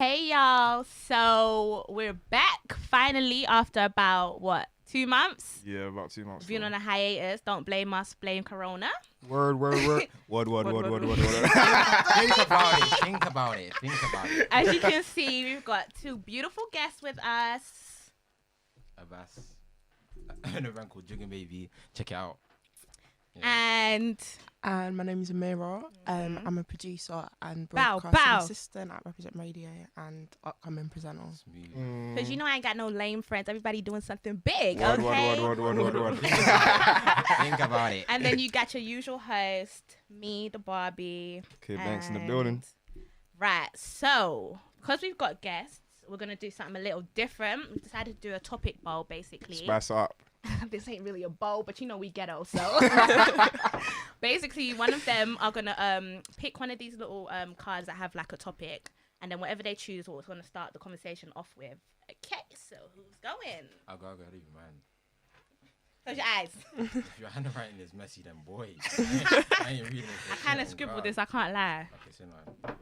Hey y'all, so we're back finally after about 2 months? Yeah, about 2 months. Being on a hiatus. Don't blame us, blame Corona. Word. Word. Think about it. As you can see, we've got two beautiful guests with us. Abbas. And a man called Juggin Baby. Check it out. And my name is Amira. I'm a producer and Bow, broadcasting bow. assistant at Represent Radio and upcoming presenter. because I ain't got no lame friends, everybody doing something big, Word. Think about it. And then you got your usual host, me, the Barbie. Okay, Banks in the building. Right, so because we've got guests, we're gonna do something a little different. We decided to do a topic bowl, basically. Spice up. This ain't really a bowl, but we ghetto, so basically one of them are gonna pick one of these little cards that have like a topic, and then whatever they choose is what's gonna start the conversation off with. Okay, so who's going? I'll go, I don't even mind. Close your eyes. If your handwriting is messy, then boy. I ain't reading it. I kind of scribbled this, I can't lie. Okay, say no.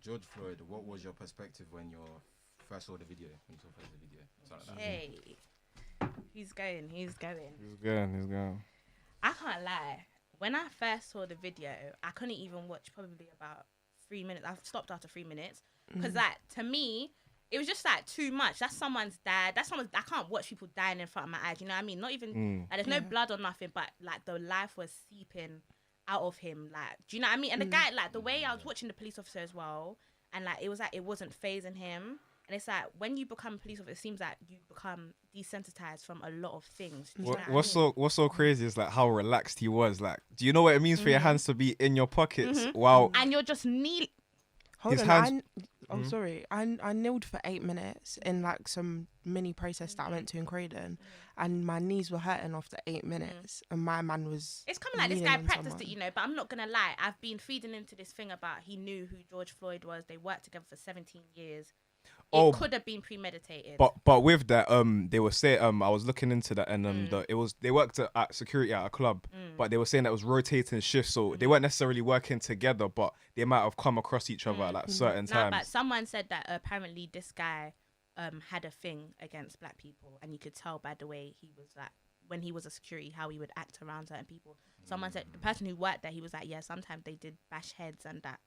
George Floyd, what was your perspective when you first saw the video? Something like that. Hey, he's going. He's going. I can't lie. When I first saw the video, I couldn't even watch probably about 3 minutes. I stopped after 3 minutes because, like, to me, it was just like too much. That's someone's dad. I can't watch people dying in front of my eyes. You know what I mean? Not even like there's no blood or nothing, but like the life was seeping out of him. Like, do you know what I mean? And the guy, like, the way I was watching the police officer as well, and like it was like it wasn't phasing him. And it's like when you become a police officer, it seems like you become desensitized from a lot of things. What's so crazy is like how relaxed he was. Like, do you know what it means for your hands to be in your pockets? Wow. And you're just kneeling. Hold His on, hands- sorry. I kneeled for 8 minutes in like some mini protest that I went to in Croydon, and my knees were hurting after 8 minutes, and my man was. It's coming like this kneeling guy on practiced someone. it, but I'm not gonna lie. I've been feeding into this thing about he knew who George Floyd was. They worked together for 17 years. It could have been premeditated. But with that, they were saying, I was looking into that, and they worked at security at a club, but they were saying that it was rotating shifts, so they weren't necessarily working together, but they might have come across each other at like certain times. But someone said that apparently this guy had a thing against black people, and you could tell by the way he was like when he was a security how he would act around certain people. Someone said the person who worked there, he was like, yeah, sometimes they did bash heads and that.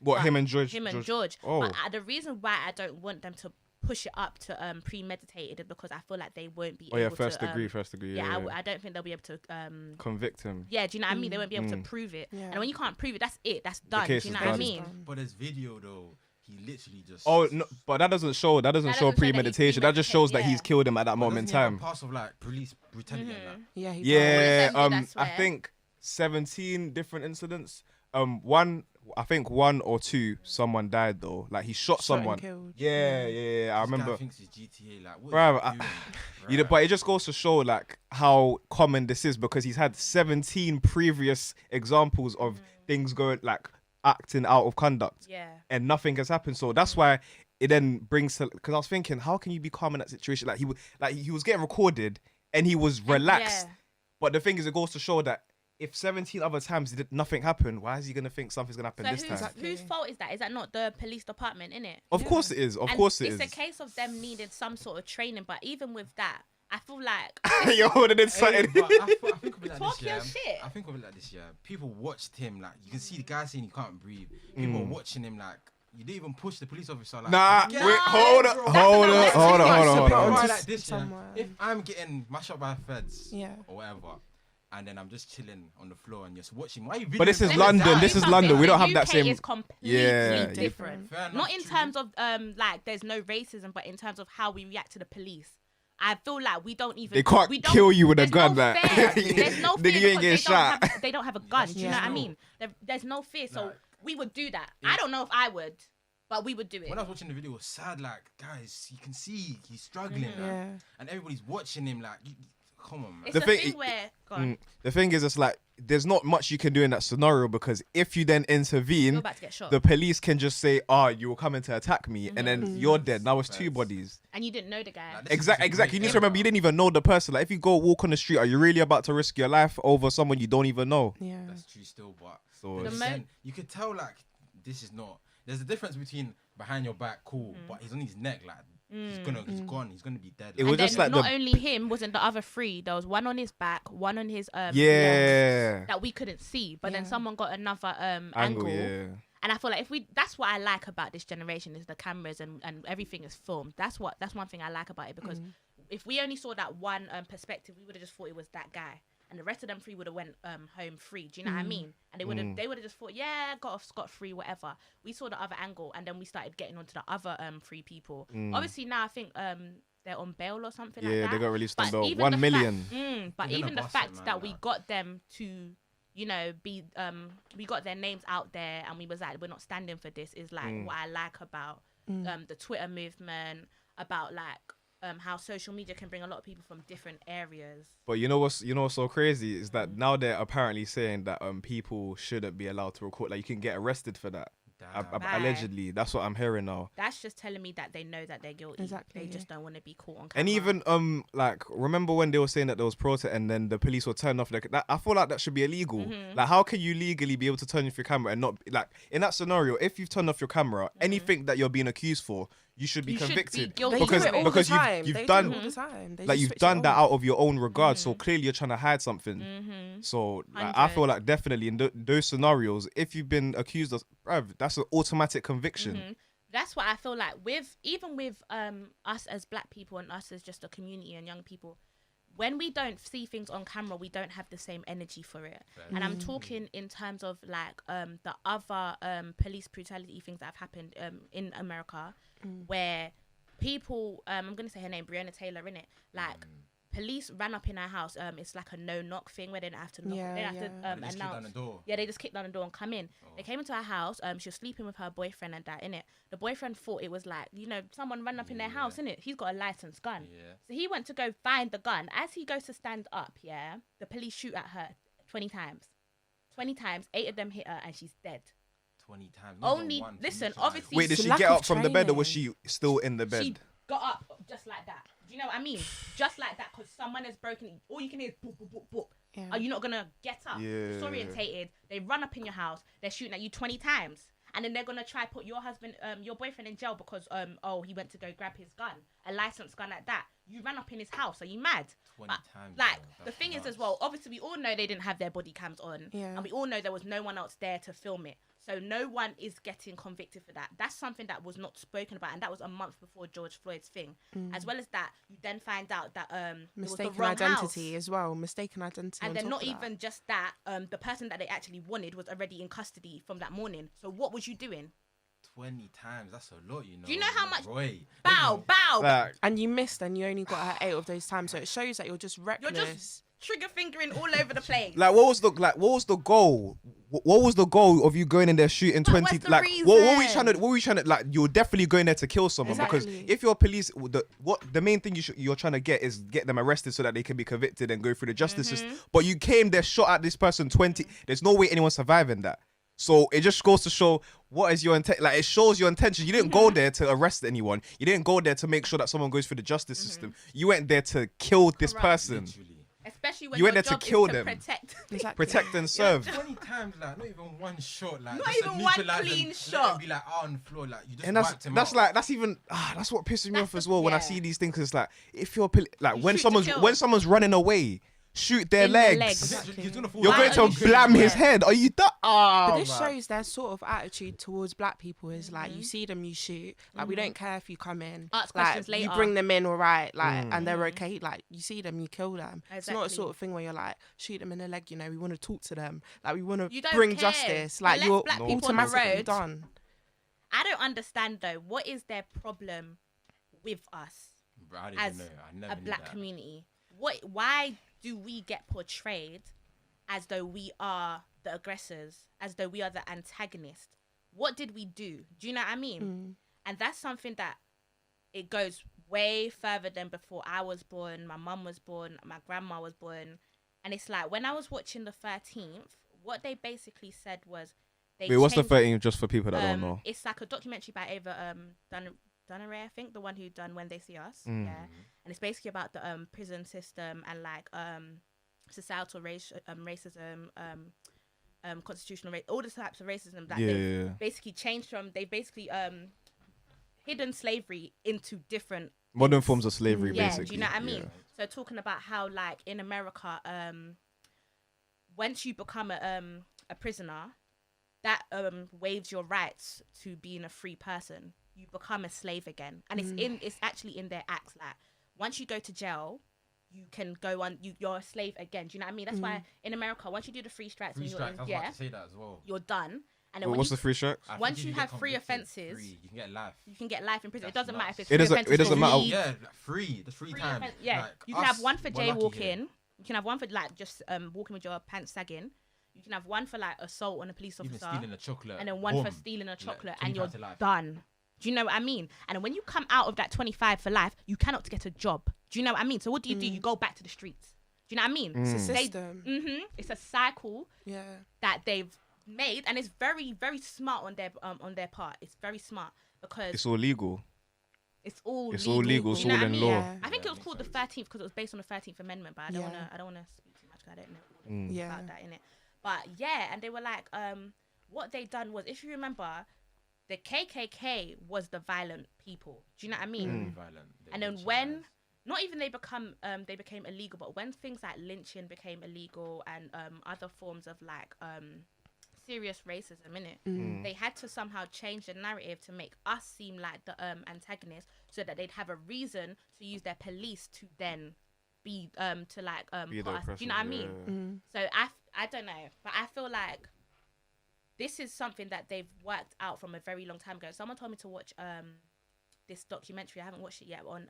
What, But him and George? Oh. But the reason why I don't want them to push it up to premeditated is because I feel like they won't be able first to... degree. Yeah, I don't think they'll be able to... convict him. Yeah, do you know what I mean? They won't be able to prove it. Yeah. And when you can't prove it, that's it. That's done. Do case you know is what I done. mean? But there's video though. He literally just. Oh no, but that doesn't show doesn't show that he's premeditation. That just shows that premeditated, he's killed him at that moment in time. Parts of like police brutality. And that. Yeah. He Yeah, Well, I I swear. think 17 different incidents. I think one or two, someone died though. Like he shot Shot and someone. killed. Yeah. I This remember. guy thinks it's GTA. Like, what Bruv, is he doing? You know, but it just goes to show like how common this is because he's had 17 previous examples of things going like acting out of conduct. Yeah. And nothing has happened. So that's why it then brings to, because I was thinking, how can you be calm in that situation? Like he was getting recorded and he was relaxed. Yeah. But the thing is, it goes to show that if 17 other times nothing happened, why is he gonna think something's gonna happen this time? Whose fault is that? Is that not the police department, innit? Of course it is. Of course it is. It's a case of them needing some sort of training, but even with that, I feel like You're holding it Hey, something. but I think of it like Talk this, yeah. your shit. I think of it like this, yeah. People watched him, like you can see the guy saying he can't breathe. People are watching him, like you didn't even push the police officer. Like, Nah, get wait, out, hold bro. up, hold That's up. another Why on to like this, yeah? somewhere. If I'm getting mashed up by feds, Yeah. or whatever, and then I'm just chilling on the floor and just watching. Why are you? But this is videoing London. that? This is Something. London. We don't The have that UK same. is completely Yeah. different. Fair enough, Not in true. terms of like there's no racism, but in terms of how we react to the police. I feel like we don't even. They can't we don't- kill you with a there's gun, no like. fear. There's no Nigga, fear you ain't because getting shot. they don't have a gun. Do you know what I true. mean? There's no fear, so Like, we would do that. I don't know if I would, but we would do it. When I was watching the video, it was sad. Like, guys, you can see he's struggling, like, Yeah. and everybody's watching him. Like, come on, man. It's The the thing- thing where. Go on. The thing is, it's like there's not much you can do in that scenario because if you then You're intervene, about to get shot. the police can just say, you were coming to attack me, and then you're dead. Now it's two bodies. And you didn't know the guy. Like, this is Exactly. just a You need great to remember, you era. didn't even know the person. Like, if you go walk on the street, are you really about to risk your life over someone you don't even know? Yeah. That's true still, but So The it's- mo- again, you could tell like this is not. There's a difference between behind your back, cool, but he's on his neck, like he's gone, he's gonna be dead. It was And just then like not only him, wasn't the other three. There was one on his back, one on his legs that we couldn't see, but then someone got another angle. Yeah. And I feel like that's what I like about this generation is the cameras and everything is filmed. That's one thing I like about it, because if we only saw that one perspective, we would have just thought it was that guy, and the rest of them three would have went home free. Do you know what I mean? And they would have just thought, yeah, got off scot-free, whatever. We saw the other angle, and then we started getting onto the other three people. Obviously now I think they're on bail or something like that. Yeah, they got released on bail. even 1 the million. but They're even the gonna bust it, fact man, that we like. got them to, you know, be we got their names out there, and we was like, we're not standing for this, is like what I like about the Twitter movement, about like how social media can bring a lot of people from different areas. But you know what's so crazy is that now they're apparently saying that people shouldn't be allowed to record. Like you can get arrested for that. Allegedly, that's what I'm hearing now. That's just telling me that they know that they're guilty. Exactly. They just don't want to be caught on camera. And even like remember when they were saying that there was protest and then the police were turning off that, I feel like that should be illegal. Like how can you legally be able to turn off your camera and not like in that scenario, if you've turned off your camera, anything that you're being accused for, you should be convicted. guilty. Because you've done all the time. They like just you've switch done it that on. out of your own regard, so clearly you're trying to hide something. So like, I feel like definitely in those scenarios, if you've been accused of, bruv, that's an automatic conviction. That's what I feel like with us as black people and us as just a community and young people. When we don't see things on camera, we don't have the same energy for it. And I'm talking in terms of like the other police brutality things that have happened in America, where people, I'm gonna say her name, Breonna Taylor, innit? Like police ran up in her house. It's like a no knock thing where they don't have to knock. They don't have to They just kick down the door. Yeah, they just kicked down the door and come in. They came into her house. She was sleeping with her boyfriend and that, innit? The boyfriend thought it was like, you know, someone ran up in their house, innit? He's got a licensed gun. So he went to go find the gun. As he goes to stand up, the police shoot at her 20 times. 20 times, 8 of them hit her and she's dead. 20 times. Only, listen, obviously. Wait, did It's she lack get of up from the bed or was training. she still in the bed? She got up just like that. Do you know what I mean? Just like that, because someone has broken it. All you can hear is boop, boop, boop, boop. Yeah. Are you not going to get up? Yeah. Disorientated. They run up in your house. They're shooting at you 20 times. And then they're going to try put your husband, your boyfriend in jail because, he went to go grab his gun. A licensed gun at that. You ran up in his house. Are you mad? 20 times. Like, bro. the That's thing is nuts. as well, obviously we all know they didn't have their body cams on. Yeah. And we all know there was no one else there to film it. So no one is getting convicted for that. That's something that was not spoken about, and that was a month before George Floyd's thing. As well as that, you then find out that it was the Mistaken wrong identity house. as well. Mistaken identity. And on then top not of that. even just that, the person that they actually wanted was already in custody from that morning. So what was you doing? 20 times. That's a lot, you know. Do you know how much? Roy. Bow. Like, And you missed, and you only got her 8 of those times. So it shows that you're just reckless. You're just trigger fingering all over the place. like what was the goal? What was the goal of you going in there shooting But 20? what's the Like what were we reason? trying to like? You're definitely going there to kill someone because Exactly. if you're police, the main thing you're trying to get is get them arrested so that they can be convicted and go through the justice system. But you came there, shot at this person 20. There's no way anyone's surviving that. So it just goes to show what is your intent. Like it shows your intention. You didn't go there to arrest anyone. You didn't go there to make sure that someone goes through the justice system. You went there to kill this Correct. person, Literally. Especially when You went your there to job kill is to them. protect. Exactly. protect and serve. 20 times, like, not even one shot. Like, Not just to even one neutralise clean them, shot. Let them be like out on the floor. Like, you just And wiped him that's out. like that's what pisses me That's off as the- well when I yeah. see these things. It's like if you're like You when shoot to kill. someone's running away, shoot their In their legs. legs. Exactly. He's gonna fall You're Why going down. are to you blam shooting his them? head. Are you that? But this man. shows their sort of attitude towards black people is like you see them, you shoot. Like we don't care if you come in. Ask like questions later. you bring them in, all right, like and they're okay. Like you see them, you kill them. It's not a Exactly. sort of thing where you're like shoot them in the leg. You know, we want to talk to them. Like we want You to don't bring care. justice. Like Unless you're black people on the automatically road- done. I don't understand though. What is their problem with us Bro, I didn't as know. I never a knew black that. community? Why do we get portrayed as though we are the aggressors, as though we are the antagonist? What did we do? Do you know what I mean? And that's something that it goes way further than before I was born, my mum was born, my grandma was born. And it's like when I was watching the 13th, what they basically said was they Wait, what's the changed- 13th? Just for people that don't know. It's like a documentary by Ava Dunneray, I think, the one who done When They See Us. Mm. Yeah, and it's basically about the prison system and like societal racism, constitutional race, all the types of racism that Yeah, they've yeah. basically changed from. They basically hidden slavery into different Modern things. forms of slavery, Yeah, basically. do you know what I mean? Yeah. So talking about how like in America, once you become a prisoner, that waives your rights to being a free person. You become a slave again, and it's actually in their acts. Like once you go to jail, you can go on. You're a slave again. Do you know what I mean? That's why in America, once you do the three strikes, Free and you're strikes. I in, was about to say that as well. you're done. And then What's the free strikes? I think once if you get have three convicted, offences, you can get life. you can get life in prison. That's It doesn't matter if nuts. it's It three doesn't- offences it doesn't or matter. weed. Yeah, like free. The free time. Yeah, Like, you can have us, one for we're lucky here. jaywalking. You can have one for like just walking with your pants sagging. You can have one for like assault on a police Even officer, stealing a chocolate. and then one boom. for stealing a chocolate, 20 and you're pounds to life. done. Do you know what I mean? And when you come out of that 25 for life, you cannot get a job. Do you know what I mean? So what do? You go back to the streets. Do you know what I mean? It's a They- system. It's a cycle Yeah. that they've made, and it's very, very smart on their part. It's very smart because It's all legal. it's all It's legal. all legal, Do it's you know all what I in mean? law. Yeah. I think Yeah, it was makes called the sense. 13th because it was based on the 13th Amendment, but I don't want to speak too much because I don't know all the Yeah. about that in it. But yeah, and they were like, what they done was, if you remember, the KKK was the violent people. Do you know what I mean? Very violent. They And then lynch when, you guys. not even they became illegal, but when things like lynching became illegal and other forms of like serious racism in it, they had to somehow change the narrative to make us seem like the antagonists, so that they'd have a reason to use their police to then be to like Be put the us, do you know what I oppressors, mean? yeah. So I don't know, but I feel like this is something that they've worked out from a very long time ago. Someone told me to watch this documentary. I haven't watched it yet, on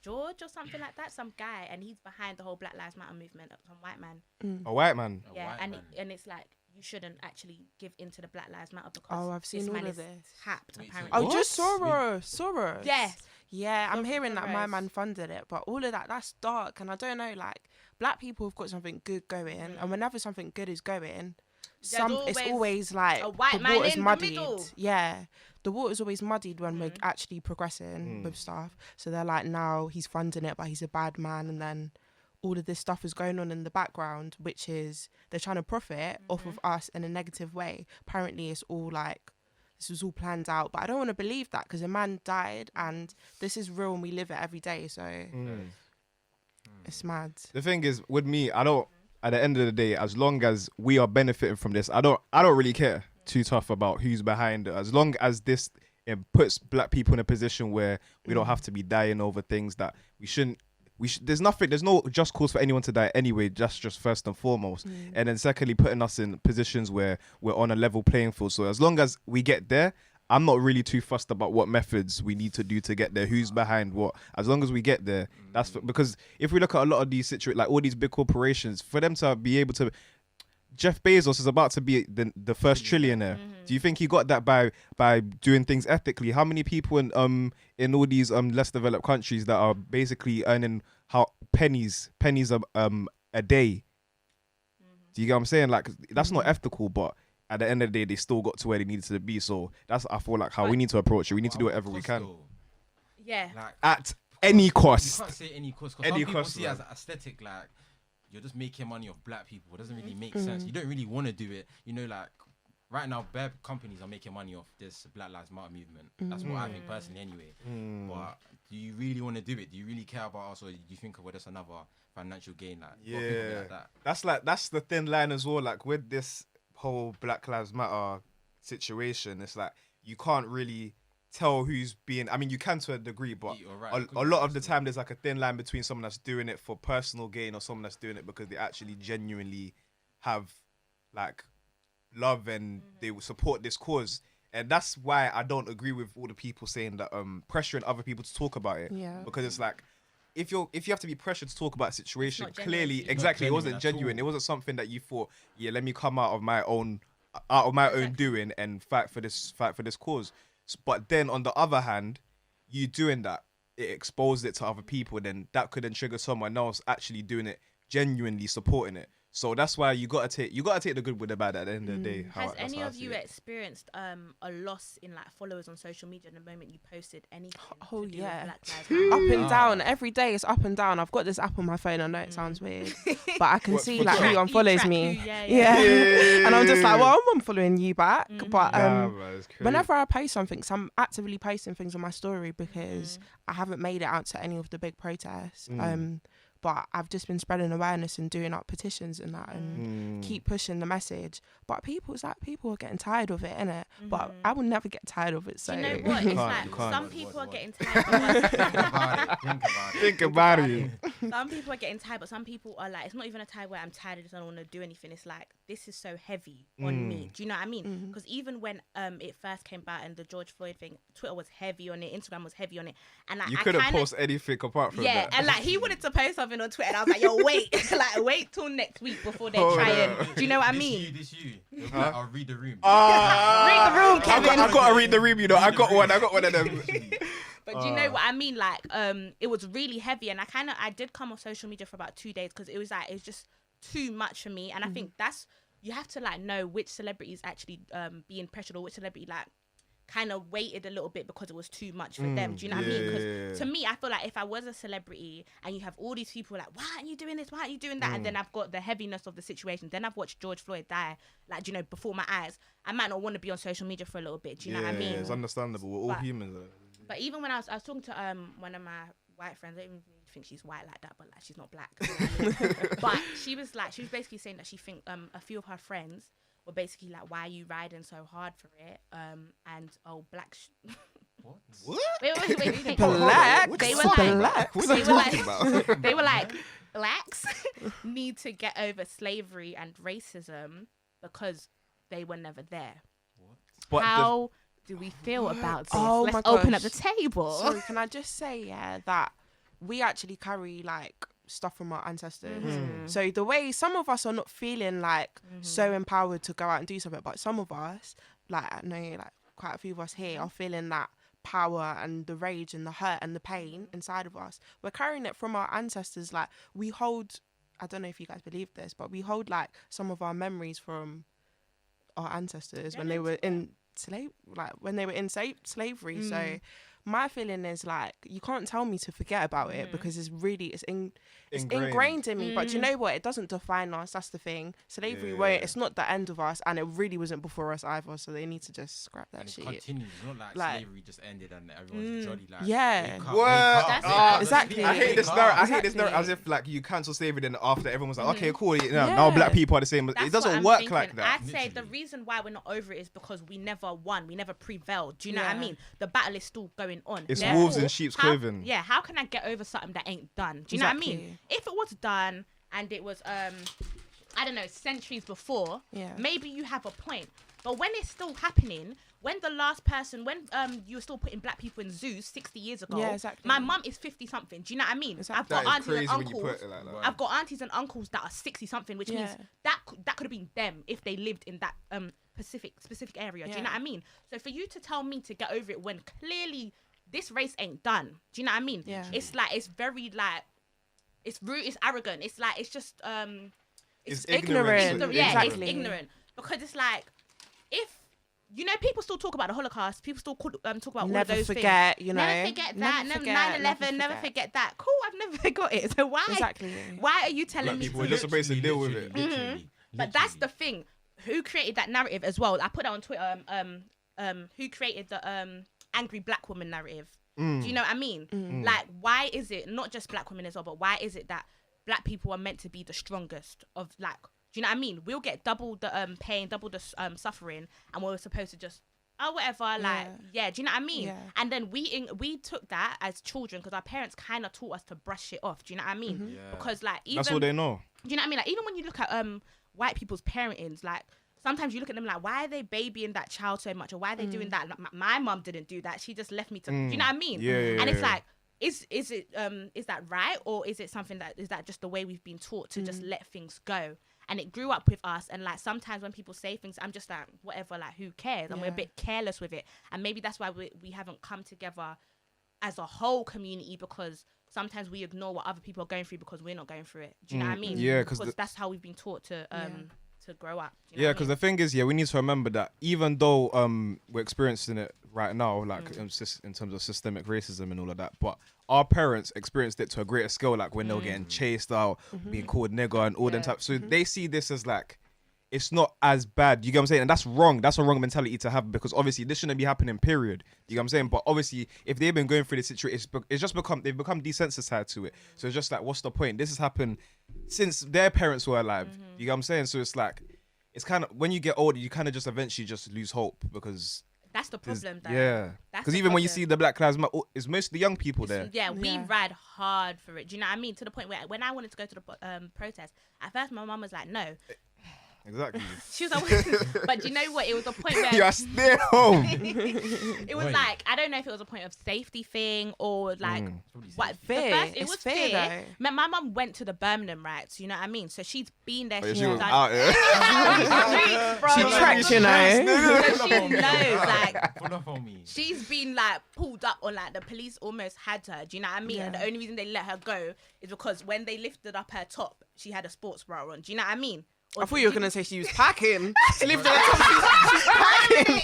George or something like that. Some guy, and he's behind the whole Black Lives Matter movement. Some white man. A white man. A Yeah, white and man. and it's like you shouldn't actually give into the Black Lives Matter because Oh, I've seen this all man of is this. tapped Wait, so apparently. Oh, What? just Soros. Yes. Yeah, I'm Soros. hearing that my man funded it, but all of that's dark, and I don't know. Like, black people have got something good going, and whenever something good is going, it's always always like a white the man water's in the muddied. middle. Yeah, the water's always muddied when we're actually progressing with stuff. So they're like, now he's funding it, but he's a bad man, and then all of this stuff is going on in the background, which is they're trying to profit off of us in a negative way. Apparently, it's all like, this was all planned out, but I don't want to believe that, because a man died, and this is real, and we live it every day. So it's mad. The thing is, with me, I don't. At the end of the day, as long as we are benefiting from this, I don't really care too tough about who's behind it. As long as this puts black people in a position where we don't have to be dying over things that we shouldn't. There's no just cause for anyone to die anyway. Just first and foremost, and then secondly, putting us in positions where we're on a level playing field. So as long as we get there, I'm not really too fussed about what methods we need to do to get there, who's behind what. As long as we get there, because if we look at a lot of these situations, like all these big corporations, for them to be able to, Jeff Bezos is about to be the first trillionaire. Do you think he got that by doing things ethically? How many people in all these less developed countries that are basically earning pennies a day? Do you get what I'm saying? Like, that's not ethical, but at the end of the day, they still got to where they needed to be. So that's, I feel like, how we need to approach it. We need to do whatever we can Yeah. Like, at any you cost. can't say any cost, because Any some people cost, see it man. as aesthetic, like you're just making money off black people. It doesn't really make sense. You don't really want to do it. You know, like right now, bare companies are making money off this Black Lives Matter movement. That's what I think personally, anyway. But do you really want to do it? Do you really care about us, or do you think of it as another financial gain? Like, a lot of people be like that. That's the thin line as well. Like with this whole Black Lives Matter situation, it's like you can't really tell who's being. I mean, you can to a degree, but You're right. a lot of the time there's like a thin line between someone that's doing it for personal gain or someone that's doing it because they actually genuinely have like love and they will support this cause. And that's why I don't agree with all the people saying that pressuring other people to talk about it. Yeah. Because it's like, if you have to be pressured to talk about a situation, not genuine. clearly, It's not exactly, it genuine wasn't at genuine. all. It wasn't something that you thought, yeah, let me come out of my own doing and fight for this cause. But then on the other hand, you doing that, it exposed it to other people. Then that could then trigger someone else actually doing it, genuinely supporting it. So that's why you gotta take the good with the bad at the end of the day. Has any of you experienced a loss in like followers on social media the moment you posted anything? Oh to do yeah, with Black Lives up Matter? and down. Every day it's up and down. I've got this app on my phone. I know it sounds weird, but I can see like who unfollows me. And I'm just like, well, I'm unfollowing you back. But whenever I post something, so I'm actively posting things on my story because I haven't made it out to any of the big protests. But I've just been spreading awareness and doing up petitions and that and keep pushing the message. But people are getting tired of it, innit? But I will never get tired of it. So you know what? It's like some people are getting tired of us. Think about it. Some people are getting tired, but some people are like, it's not even a time where I'm tired, I just don't want to do anything. It's like, this is so heavy on me. Do you know what I mean? Because even when it first came out and the George Floyd thing, Twitter was heavy on it, Instagram was heavy on it. And like, you couldn't post anything apart from that. And like he wanted to post something on Twitter and I was like, yo, wait. Like, wait till next week before they try and, do you know what I mean? This you. I'll read the room. Read the room, Kevin. I've got to read the room, you know. I got one of them. But do you know what I mean? Like, it was really heavy, and I did come off social media for about 2 days because it was just too much for me. And I think you have to like know which celebrity is actually being pressured or which celebrity like kind of waited a little bit because it was too much for them. Do you know what I mean? Because to me, I feel like if I was a celebrity and you have all these people like, why aren't you doing this? Why aren't you doing that? And then I've got the heaviness of the situation. Then I've watched George Floyd die, like, you know, before my eyes. I might not want to be on social media for a little bit. Do you know what I mean? It's understandable. We're all humans. But even when I was talking to one of my white friends, I don't even think she's white like that, but like she's not black. You know what I mean? But she was basically saying that she think a few of her friends were basically like, why are you riding so hard for it? And black. What? Wait. Black. They were like, black. What are you talking about? they were like, blacks need to get over slavery and racism because they were never there. But how do we feel about this? Oh Let's my open gosh. up the table. Sorry, can I just say that we actually carry like stuff from our ancestors. So the way some of us are not feeling like so empowered to go out and do something, but some of us, like I know like quite a few of us here are feeling that power and the rage and the hurt and the pain inside of us. We're carrying it from our ancestors. Like we hold, I don't know if you guys believe this, but we hold like some of our memories from our ancestors when they were in slavery. So my feeling is like, you can't tell me to forget about it because it's ingrained in me. But you know what? It doesn't define us. That's the thing. Slavery won't. It's not the end of us, and it really wasn't before us either. So they need to just scrap that shit. It continues. It's not like slavery just ended and everyone's jolly. Like, Exactly. I hate this narrative as if like you cancel slavery, then after everyone was like, okay, cool. Now black people are the same. That's it doesn't what I'm work thinking. like that. I'd say the reason why we're not over it is because we never won. We never prevailed. Do you know what I mean? The battle is still going on. It's wolves in sheep's clothing. How can I get over something that ain't done? Do you know what I mean? If it was done and it was I don't know, centuries before, maybe you have a point. But when it's still happening, when the last person, when you were still putting black people in zoos 60 years ago, my mum is 50 something. Do you know what I mean? Exactly. I've got aunties and uncles. Like I've got aunties and uncles that are 60 something, which means that could have been them if they lived in that specific area. Do you know what I mean? So for you to tell me to get over it when clearly this race ain't done. Do you know what I mean? Yeah. It's like, it's very like, it's rude, it's arrogant. It's like, it's just It's ignorant. It's ignorant. Because it's like, if you know, people still talk about the Holocaust, people still talk about all of those forget, things. You know, never forget that. 9/11, never forget that. Cool, I've never forgot it. So why are you telling me people are just supposed to deal with it? Literally. But that's the thing. Who created that narrative as well? I put that on Twitter. Who created the angry black woman narrative? Do you know what I mean? Like, why is it not just black women as well, but why is it that black people are meant to be the strongest of, like, do you know what I mean? We'll get double the pain, double the suffering, and we're supposed to just whatever, like, do you know what I mean? Yeah. And then we took that as children because our parents kind of taught us to brush it off. Do you know what I mean? Because like, even that's all they know. Do you know what I mean? Like, even when you look at white people's parentings, like, sometimes you look at them like, why are they babying that child so much, or why are they doing that? Like, my mum didn't do that. She just left me to. Do you know what I mean? And it's like, is that right, or is it something that is that just the way we've been taught to just let things go? And it grew up with us, and like sometimes when people say things, I'm just like, whatever, like, who cares? And we're a bit careless with it, and maybe that's why we haven't come together as a whole community, because sometimes we ignore what other people are going through because we're not going through it. Do you know what I mean? Yeah, because that's how we've been taught to grow up. Do you know Yeah, what I because mean? the thing is, we need to remember that even though we're experiencing it right now, like in terms of systemic racism and all of that, but our parents experienced it to a greater scale, like when they were getting chased out, being called nigger and all them types. So they see this as like, it's not as bad. You get what I'm saying? And that's wrong. That's a wrong mentality to have, because obviously this shouldn't be happening, period. You get what I'm saying? But obviously, if they've been going through this situation, they've become desensitized to it. So it's just like, what's the point? This has happened since their parents were alive. You get what I'm saying? So it's like, it's kind of, when you get older, you kind of just eventually just lose hope, because that's the problem, though. yeah. Because even when you see the Black Lives Matter, it's mostly young people there. Yeah, we ride hard for it. Do you know what I mean? To the point where when I wanted to go to the protest, at first my mum was like, no. Exactly. She was like, but do you know what? It was a point where You're stay home. it was like, I don't know if it was a point of safety thing or like what Fear. First, it It's was fear, fear. though. My mum went to the Birmingham riots, you know what I mean? So she's been there. She She's was done out there. She tracked, you know. So she knows, like, Pull up on me. she's been like pulled up on, like the police almost had her. Do you know what I mean? And the only reason they let her go is because when they lifted up her top, she had a sports bra on. Do you know what I mean? I thought you were gonna say she was packing. She lived at the top. She's packing.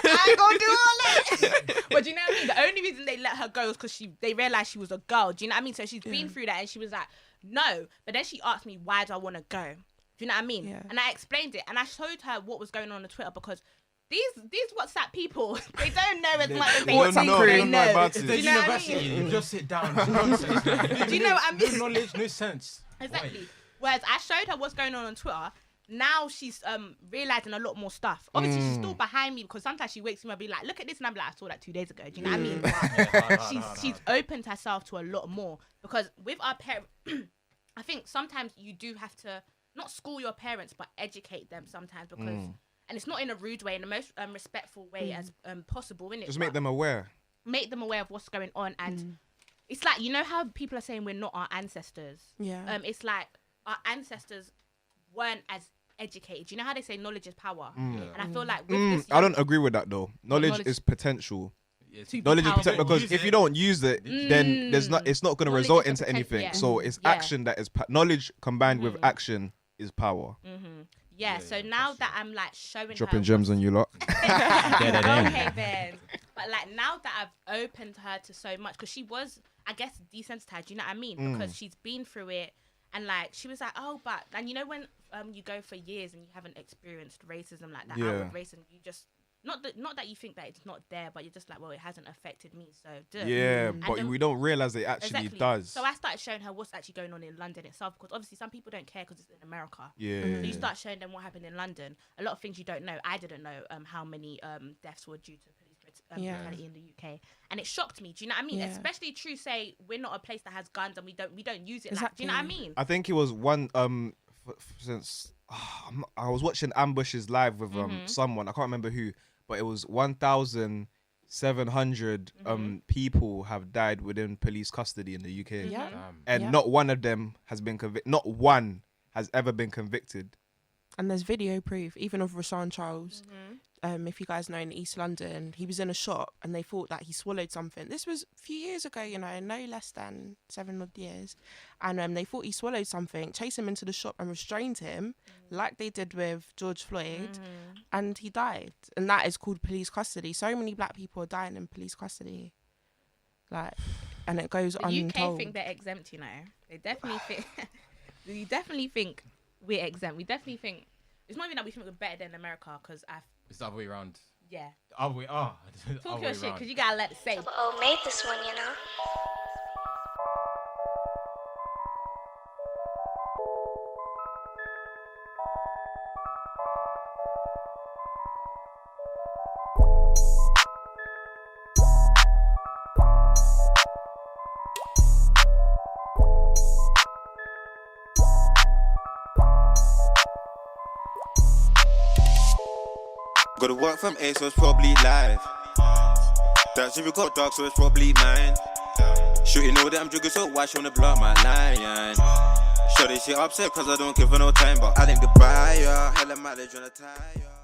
I ain't gonna do all that. But do you know what I mean? The only reason they let her go is because they realized she was a girl. Do you know what I mean? So she's been through that, and she was like, no. But then she asked me, why do I want to go? Do you know what I mean? Yeah. And I explained it, and I showed her what was going on Twitter, because these WhatsApp people, they don't know as much as they don't think know. they They don't know know. about Do it. The you know what I university, mean? you just sit down. It's nonsense. Do you know what I mean? No knowledge, no sense. Exactly. Whereas I showed her what's going on Twitter. Now she's realizing a lot more stuff. Obviously, she's still behind me, because sometimes she wakes me up and be like, look at this, and I'm like, I saw that 2 days ago. Do you know what I mean? But she's opened herself to a lot more, because with our parents, I think sometimes you do have to not school your parents, but educate them sometimes, because and it's not in a rude way, in the most respectful way as possible, innit? Just make them aware. Make them aware of what's going on, and it's like, you know how people are saying we're not our ancestors. Yeah. It's like our ancestors weren't as educated. You know how they say knowledge is power, and I feel like with this, I don't agree with that though. Knowledge is potential. Knowledge is potential, because if you don't use it, then it's not going to Knowledge result is into anything. yeah. So it's action that is knowledge combined with action is power. yeah. So now that I'm like showing Dropping her gems on you lot. okay, Ben. But like now that I've opened her to so much, because she was, I guess, desensitized. You know what I mean? Because she's been through it, and like she was like, oh, but and you know when you go for years and you haven't experienced racism like that, outward racism, you just not that you think that it's not there, but you're just like, well, it hasn't affected me, so duh. Yeah, And but then- we don't realize it actually does. So I started showing her what's actually going on in London itself, because obviously some people don't care because it's in America. Yeah. So you start showing them what happened in London. A lot of things you don't know. I didn't know how many deaths were due to police brutality in the UK, and it shocked me. Do you know what I mean? Yeah. Especially true, say we're not a place that has guns and we don't use it. Like, do you know what I mean? I think it was one since I was watching Ambushes live with someone, I can't remember who, but it was 1,700 people have died within police custody in the UK. Yeah. And not one of them has been convicted. Not one has ever been convicted. And there's video proof, even of Rashawn Charles. If you guys know, in East London, he was in a shop and they thought that he swallowed something. This was a few years ago, you know, no less than 7 odd years. And they thought he swallowed something, chased him into the shop and restrained him, like they did with George Floyd, and he died. And that is called police custody. So many black people are dying in police custody. Like, and it goes The untold. UK think they're exempt, you know. They definitely think. You definitely think we're exempt. We definitely think it's not even that we think we're better than America, because It's the other way around. yeah. The other way. Talk your shit, because you gotta let it say. Oh, made this one, you know. Got to work from 8, so it's probably live. That shit got dark, so it's probably mine. Shooting all that I'm jugging, so why she wanna block my line? Sure, they shit upset, cause I don't give her no time, but I think the buyer, hella mileage on the tire.